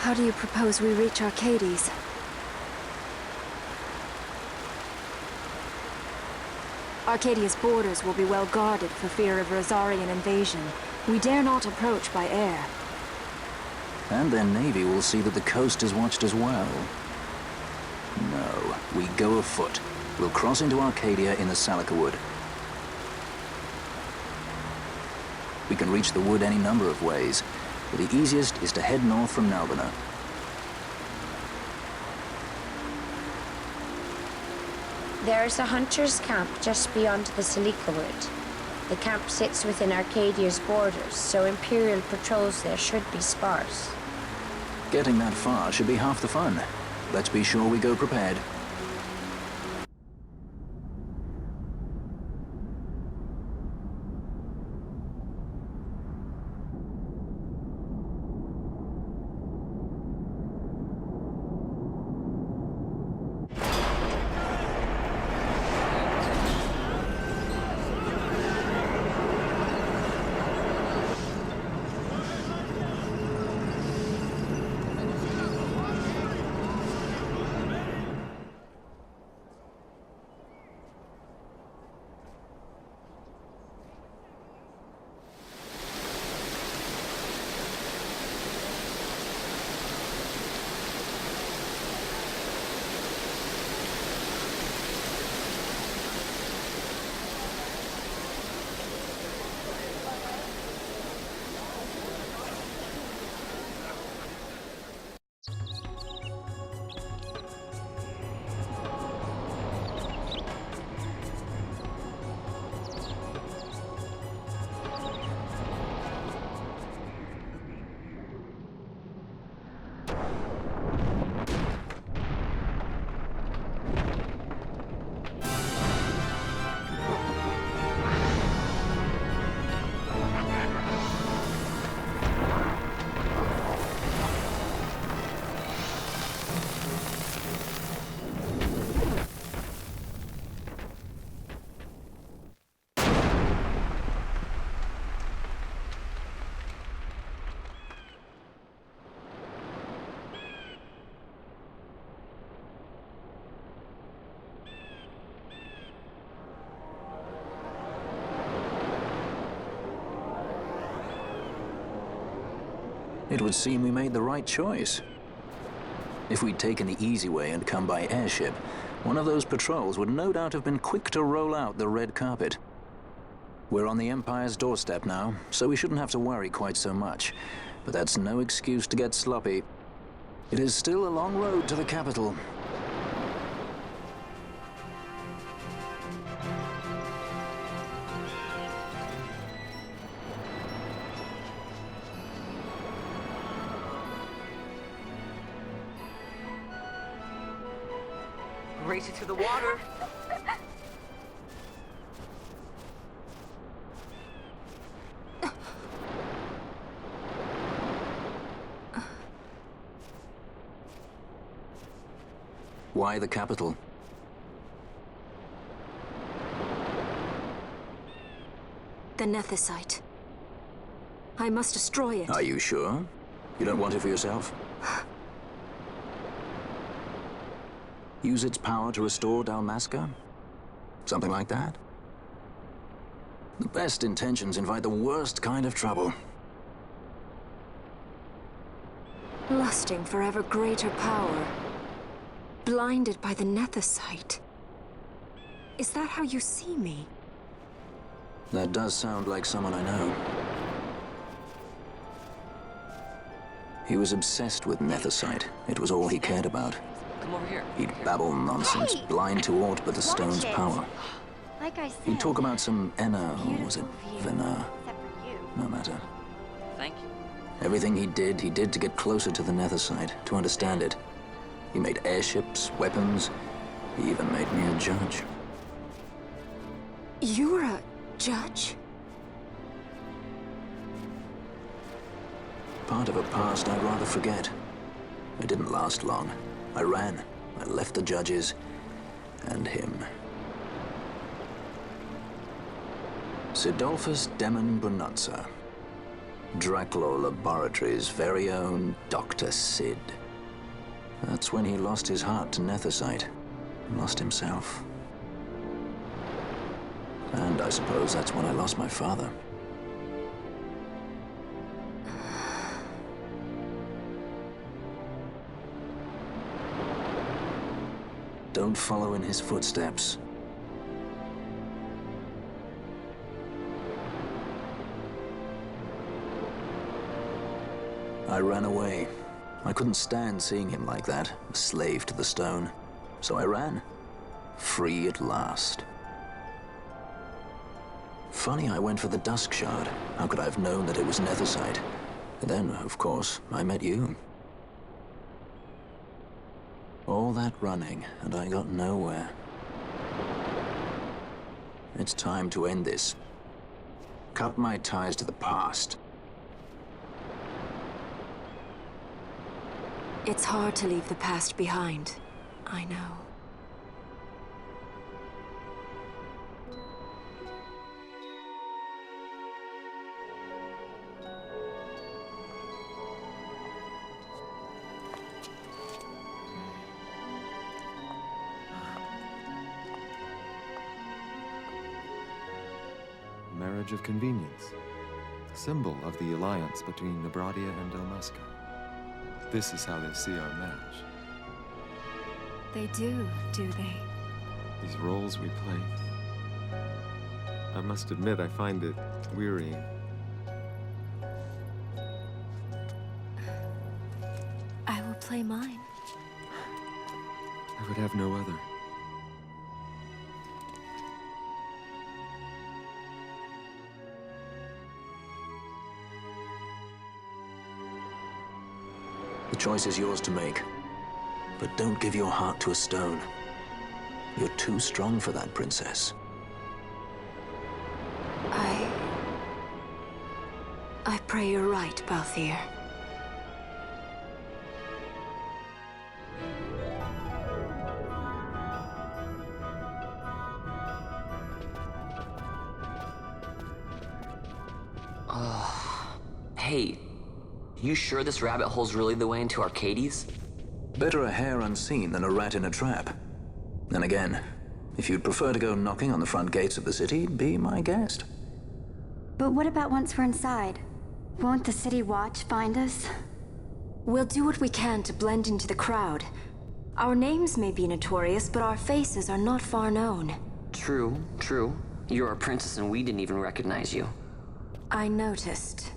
How do you propose we reach Archades? Arcadia's borders will be well guarded for fear of Rosarian invasion. We dare not approach by air. And their navy will see that the coast is watched as well. No, we go afoot. We'll cross into Archadia in the Salikawood. We can reach the wood any number of ways, but the easiest is to head north from Nalbina. There's a hunter's camp just beyond the Salikawood. The camp sits within Arcadia's borders, so Imperial patrols there should be sparse. Getting that far should be half the fun. Let's be sure we go prepared. It would seem we made the right choice. If we'd taken the easy way and come by airship, one of those patrols would no doubt have been quick to roll out the red carpet. We're on the Empire's doorstep now, so we shouldn't have to worry quite so much. But that's no excuse to get sloppy. It is still a long road to the capital. Race it to the water. Why the capital? The Nethicite. I must destroy it. Are you sure? You don't want it for yourself? Use its power to restore Dalmasca? Something like that? The best intentions invite the worst kind of trouble. Lusting for ever greater power. Blinded by the Nethicite. Is that how you see me? That does sound like someone I know. He was obsessed with Nethicite. It was all he cared about. Come over here. He'd babble nonsense, blind to aught but the stone's power. Like I said, He'd talk about some Enna, or was it Vena? except for you. No matter. Thank you. Everything he did to get closer to the Nethicite, to understand it. He made airships, weapons. He even made me a judge. You're a judge? Part of a past I'd rather forget. It didn't last long. I ran. I left the judges and him. Sidolphus Demon Bonanza. Draklor Laboratory's very own Dr. Sid. That's when he lost his heart to Nethersight. Lost himself. And I suppose that's when I lost my father. Don't follow in his footsteps. I ran away. I couldn't stand seeing him like that, a slave to the stone. So I ran. Free at last. Funny I went for the Dusk Shard. How could I have known that it was Nethersight? And then, of course, I met you. All that running, and I got nowhere. It's time to end this. Cut my ties to the past. It's hard to leave the past behind. I know. Marriage of convenience. Symbol of the alliance between Archadia and Delmasca. This is how they see our match. They do they? These roles we play. I must admit, I find it wearying. I will play mine. I would have no other. The choice is yours to make. But don't give your heart to a stone. You're too strong for that, princess. I pray you're right, Balthier. Hey, you sure this rabbit hole's really the way into Archades? Better a hare unseen than a rat in a trap. Then again, if you'd prefer to go knocking on the front gates of the city, be my guest. But what about once we're inside? Won't the city watch find us? We'll do what we can to blend into the crowd. Our names may be notorious, but our faces are not far known. True, true. You're a princess and we didn't even recognize you. I noticed.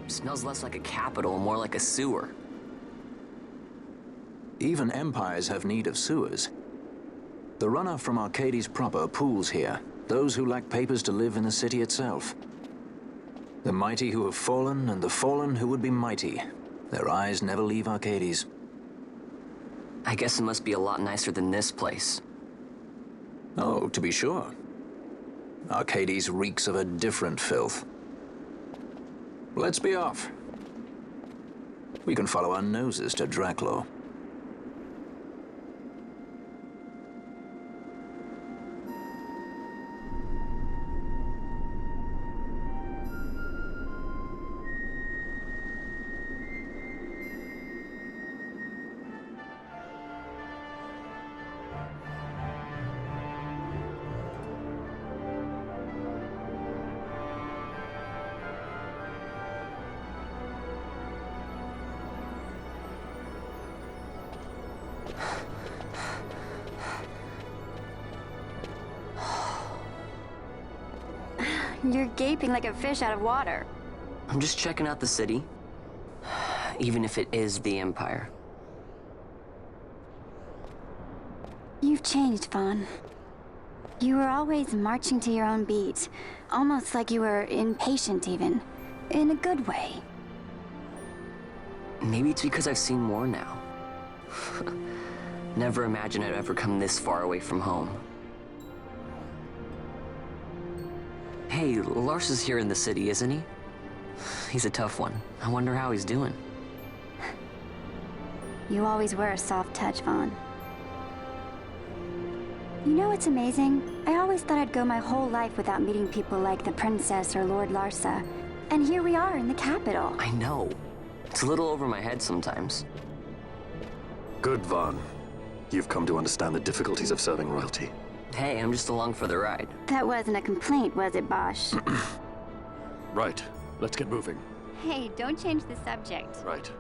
Smells less like a capital, more like a sewer. Even empires have need of sewers. The runoff from Archades proper pools here, those who lack papers to live in the city itself. The mighty who have fallen, and the fallen who would be mighty. Their eyes never leave Archades. I guess it must be a lot nicer than this place. Oh, to be sure. Archades reeks of a different filth. Let's be off. We can follow our noses to Draklor. You're gaping like a fish out of water. I'm just checking out the city. Even if it is the Empire. You've changed, Vaan. You were always marching to your own beat. Almost like you were impatient, even. In a good way. Maybe it's because I've seen more now. Never imagined I'd ever come this far away from home. Hey, Lars is here in the city, isn't he? He's a tough one. I wonder how he's doing. You always were a soft touch, Vaan. You know what's amazing? I always thought I'd go my whole life without meeting people like the Princess or Lord Larsa. And here we are in the capital. I know. It's a little over my head sometimes. Good, Vaan. You've come to understand the difficulties of serving royalty. Hey, I'm just along for the ride. That wasn't a complaint, was it, Bosch? Right. Let's get moving. Hey, don't change the subject. Right.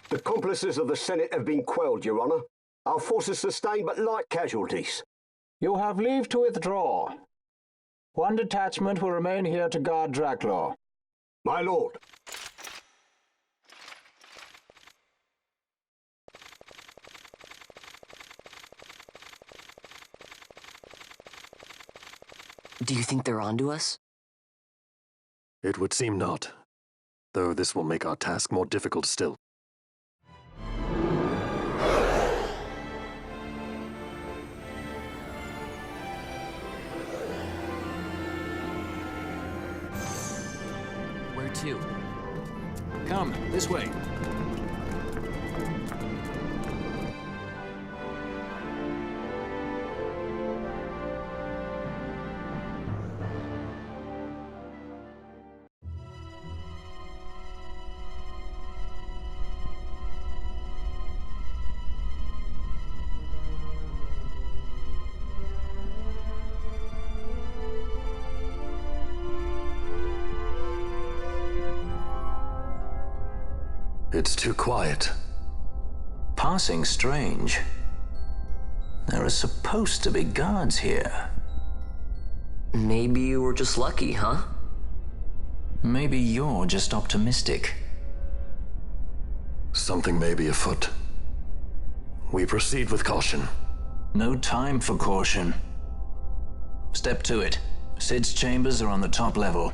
The accomplices of the Senate have been quelled, Your Honor. Our forces sustained but light casualties. You have leave to withdraw. One detachment will remain here to guard Draklor. My lord. Do you think they're onto us? It would seem not. Though this will make our task more difficult still. Where to? Come, this way. It's too quiet. Passing strange. There are supposed to be guards here. Maybe you were just lucky, huh? Maybe you're just optimistic. Something may be afoot. We proceed with caution. No time for caution. Step to it. Sid's chambers are on the top level.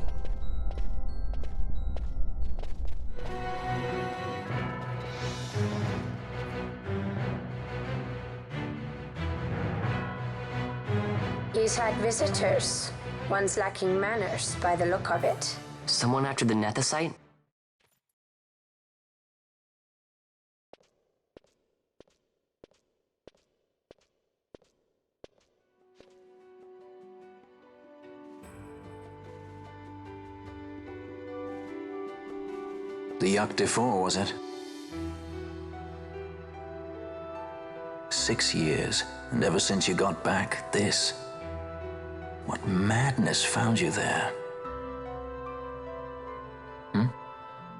He's had visitors. One's lacking manners by the look of it. Someone after the Nethicite? The XIV, was it? 6 years, and ever since you got back, this. What madness found you there?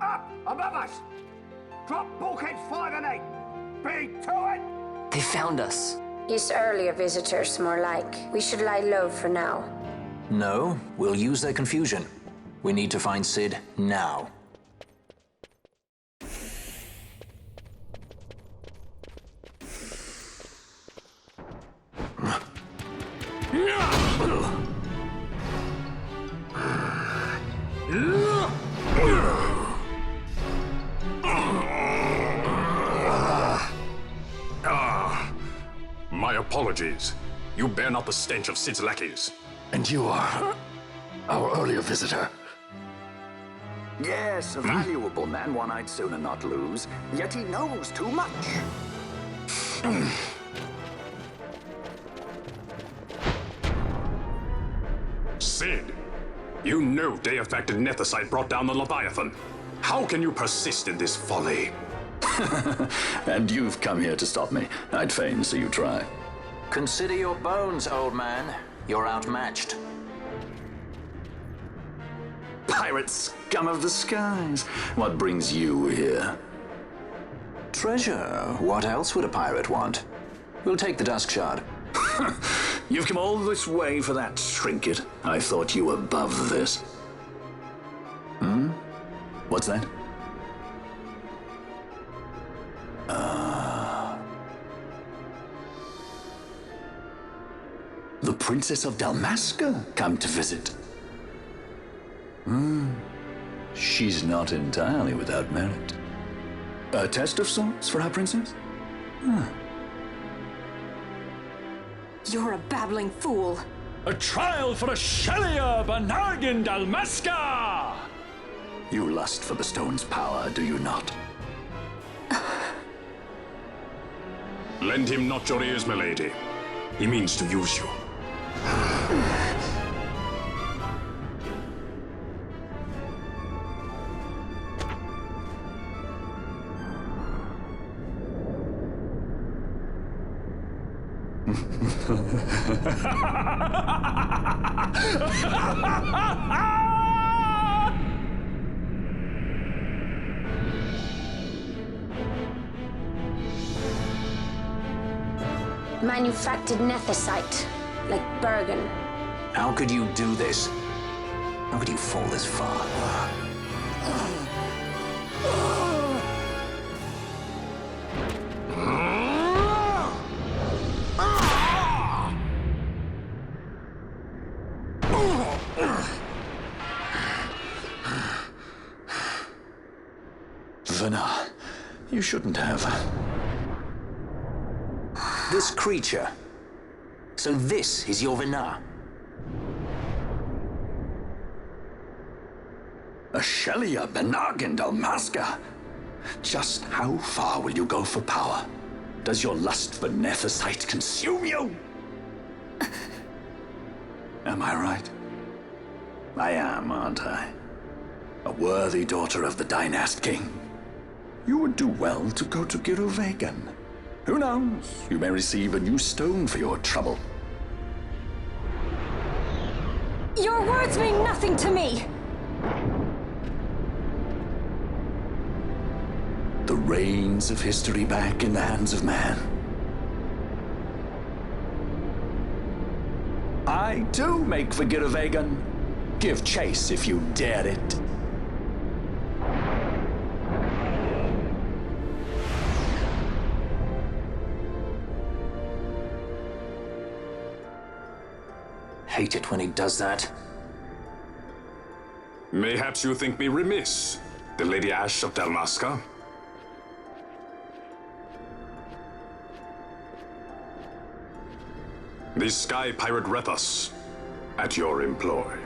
Up above us! Drop bulkheads 5 and 8! Be to it! They found us. He's earlier visitors, more like. We should lie low for now. No, we'll use their confusion. We need to find Sid now. apologies. You bear not the stench of Sid's lackeys. And you are our earlier visitor. Yes, a valuable man, one I'd sooner not lose. Yet he knows too much. Sid, you know Deifacted Nethicite brought down the Leviathan. How can you persist in this folly? And you've come here to stop me. I'd fain see you try. Consider your bones, old man. You're outmatched. Pirate scum of the skies. What brings you here? Treasure. What else would a pirate want? We'll take the Dusk Shard. You've come all this way for that trinket. I thought you were above this. What's that? The Princess of Dalmasca come to visit. She's not entirely without merit. A test of sorts for our princess? You're a babbling fool. A trial for Archadia Banargin Dalmasca! You lust for the stone's power, do you not? Lend him not your ears, milady. He means to use you. Manufactured nethicite, like Bergen. How could you do this? How could you fall this far? Vana, you shouldn't have. This creature. So this is your Vana? Archadia Banargin Dalmasca. Just how far will you go for power? Does your lust for nethicite consume you? Am I right? I am, aren't I? A worthy daughter of the Dynast King. You would do well to go to Giruvegan. Who knows? You may receive a new stone for your trouble. Your words mean nothing to me! The reins of history back in the hands of man. I too make for Giruvegan. Give chase if you dare it. Hate it when he does that. Mayhaps you think me remiss, the Lady Ash of Dalmasca? The Sky Pirate Rethus, at your employ.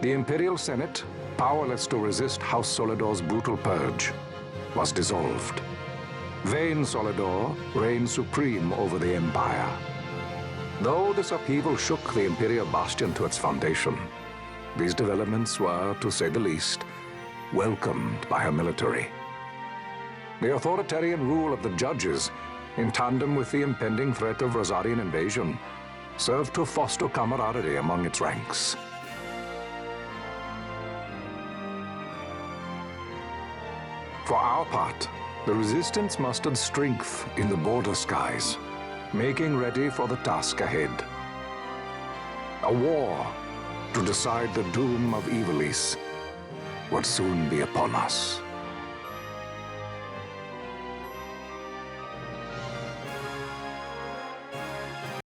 The Imperial Senate, powerless to resist House Solidor's brutal purge, was dissolved. Vane Solidor reigned supreme over the Empire. Though this upheaval shook the Imperial Bastion to its foundation, these developments were, to say the least, welcomed by her military. The authoritarian rule of the judges, in tandem with the impending threat of Rosarian invasion, served to foster camaraderie among its ranks. For our part, the Resistance mustered strength in the border skies, making ready for the task ahead. A war to decide the doom of Ivalice would soon be upon us.